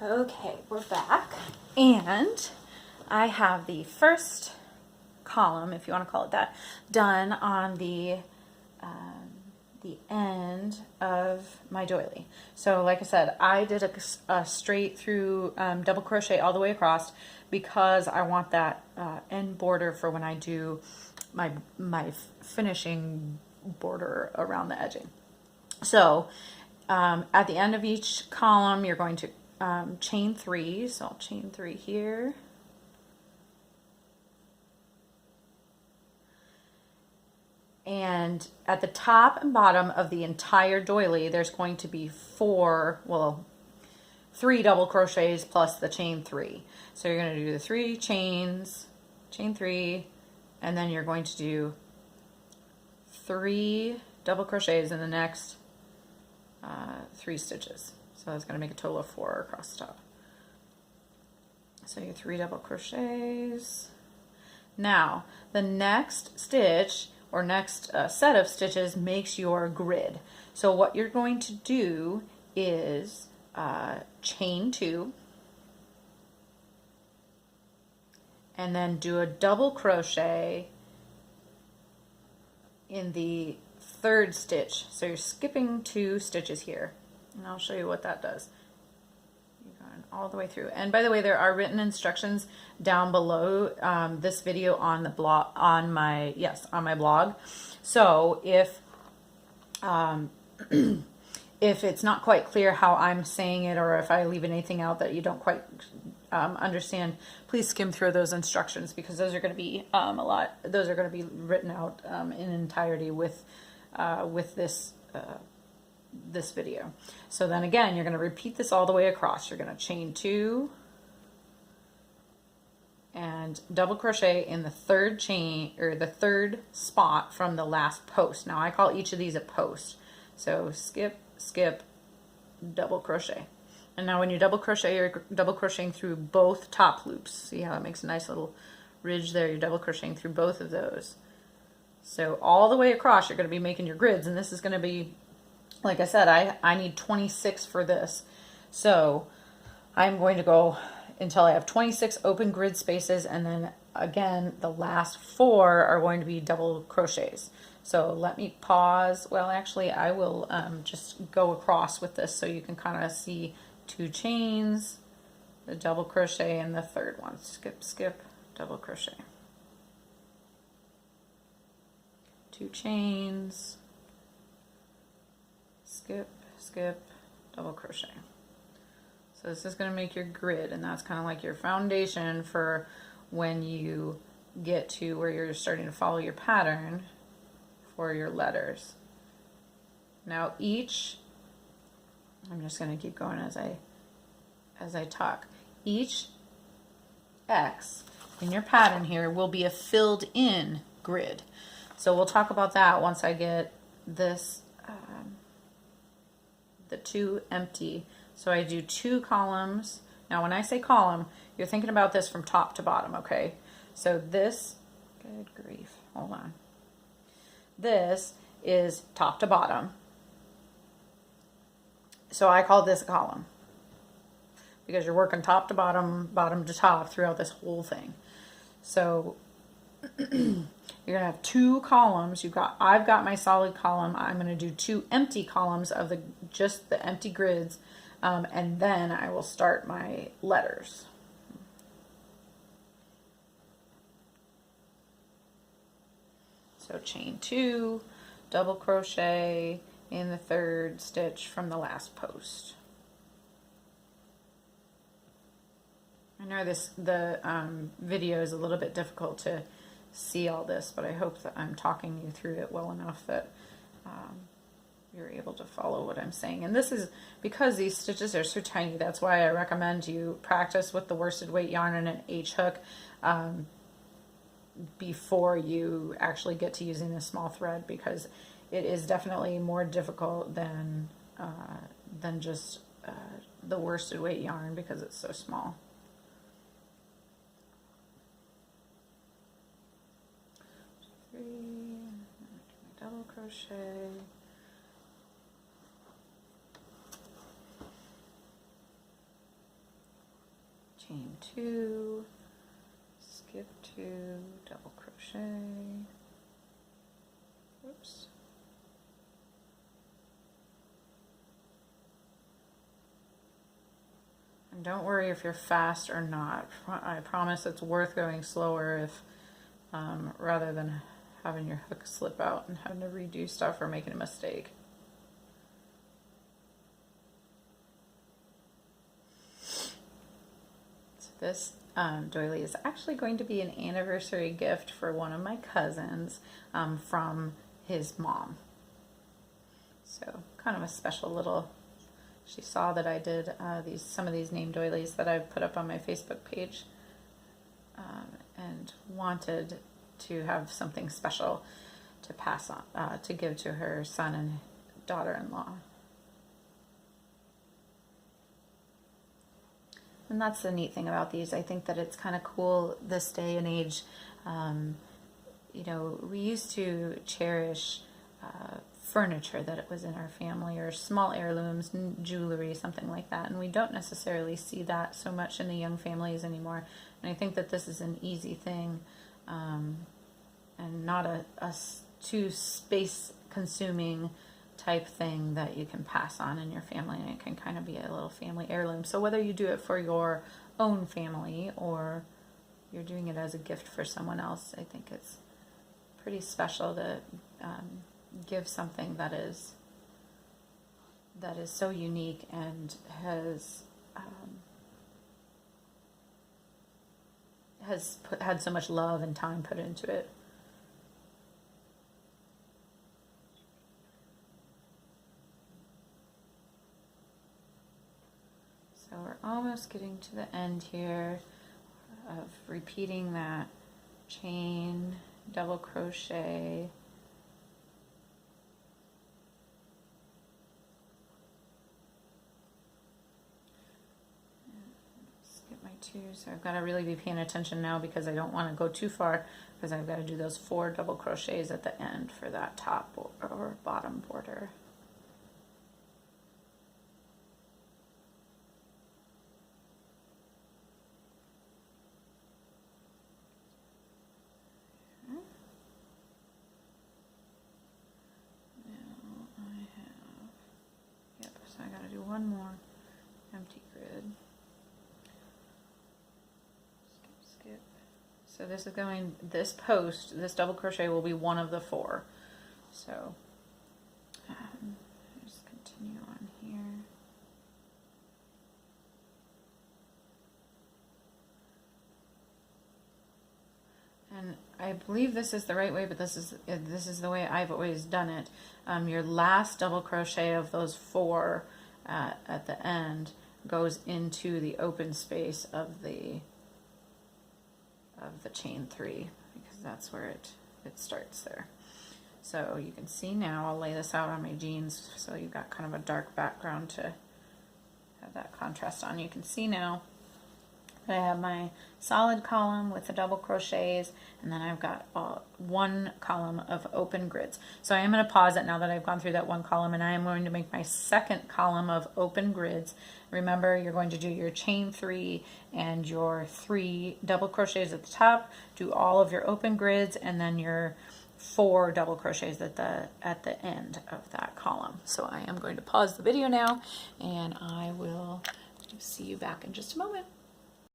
Okay, we're back, and I have the first column, if you want to call it that, done on the end of my doily. So like I said, I did a straight through double crochet all the way across because I want that end border for when I do my finishing border around the edging. So at the end of each column, you're going to chain 3. So I'll chain 3 here. And at the top and bottom of the entire doily, there's going to be 3 double crochets plus the chain 3. So you're going to do the 3 chains, chain 3, and then you're going to do 3 double crochets in the next 3 stitches. So that's going to make a total of 4 across the top. So your 3 double crochets. Now the next stitch or next set of stitches makes your grid. So what you're going to do is chain 2 and then do a double crochet in the 3rd stitch. So you're skipping 2 stitches here, and I'll show you what that does. You're going all the way through. And by the way, there are written instructions down below this video on the blog, on my blog. So if if it's not quite clear how I'm saying it, or if I leave anything out that you don't quite understand, please skim through those instructions, because those are going to be those are going to be written out in entirety with this this video. So then again, you're going to repeat this all the way across. You're going to chain 2 and double crochet in the 3rd chain, or the 3rd spot from the last post. Now I call each of these a post. So skip, skip, double crochet. And now when you double crochet, you're double crocheting through both top loops. See how it makes a nice little ridge there? You're double crocheting through both of those. So all the way across, you're going to be making your grids, and this is going to be, like I said, I need 26 for this. So I'm going to go until I have 26 open grid spaces, and then again, the last 4 are going to be double crochets. So let me pause. Well, actually, I will just go across with this so you can kind of see 2 chains, the double crochet, and the 3rd one. Skip, skip, double crochet. 2 chains, skip, skip, double crochet. So this is going to make your grid, and that's kind of like your foundation for when you get to where you're starting to follow your pattern for your letters. Now each, I'm just going to keep going as I talk. Each X in your pattern here will be a filled in grid. So we'll talk about that once I get this, the 2 empty. So I do 2 columns. Now when I say column, you're thinking about this from top to bottom, okay? So this, good grief, hold on. This is top to bottom. So I call this a column, because you're working top to bottom, bottom to top throughout this whole thing. So you're gonna have 2 columns. I've got my solid column. I'm gonna do 2 empty columns of just the empty grids, and then I will start my letters. So chain 2, double crochet in the 3rd stitch from the last post. I know the video is a little bit difficult to see all this, but I hope that I'm talking you through it well enough that you're able to follow what I'm saying. And this is because these stitches are so tiny. That's why I recommend you practice with the worsted weight yarn and an H hook before you actually get to using a small thread, because it is definitely more difficult than just the worsted weight yarn, because it's so small. Double crochet, chain 2, skip 2, double crochet, oops, and don't worry if you're fast or not. I promise it's worth going slower if rather than having your hook slip out and having to redo stuff or making a mistake. So this doily is actually going to be an anniversary gift for one of my cousins from his mom. So kind of a special little, she saw that I did some of these name doilies that I've put up on my Facebook page and wanted to have something special to pass on, to give to her son and daughter-in-law. And that's the neat thing about these. I think that it's kind of cool this day and age. You know, we used to cherish furniture that it was in our family, or small heirlooms, jewelry, something like that. And we don't necessarily see that so much in the young families anymore. And I think that this is an easy thing, and not a too space-consuming type thing that you can pass on in your family, and it can kind of be a little family heirloom. So whether you do it for your own family or you're doing it as a gift for someone else, I think it's pretty special to give something that is so unique and has had so much love and time put into it. So we're almost getting to the end here of repeating that chain, double crochet, skip my 2. So I've got to really be paying attention now because I don't want to go too far, because I've got to do those 4 double crochets at the end for that top or bottom border. So I got to do one more empty grid. Skip, skip. So this is going, this post, this double crochet will be one of the 4. So just continue on here. And I believe this is the right way, but this is the way I've always done it. Your last double crochet of those 4 at the end goes into the open space of the chain 3, because that's where it starts there. So you can see now, I'll lay this out on my jeans so you've got kind of a dark background to have that contrast on. You can see now I have my solid column with the double crochets, and then I've got 1 column of open grids. So I am going to pause it now that I've gone through that 1 column, and I am going to make my 2nd column of open grids. Remember, you're going to do your chain 3 and your 3 double crochets at the top, do all of your open grids, and then your 4 double crochets at the end of that column. So I am going to pause the video now, and I will see you back in just a moment.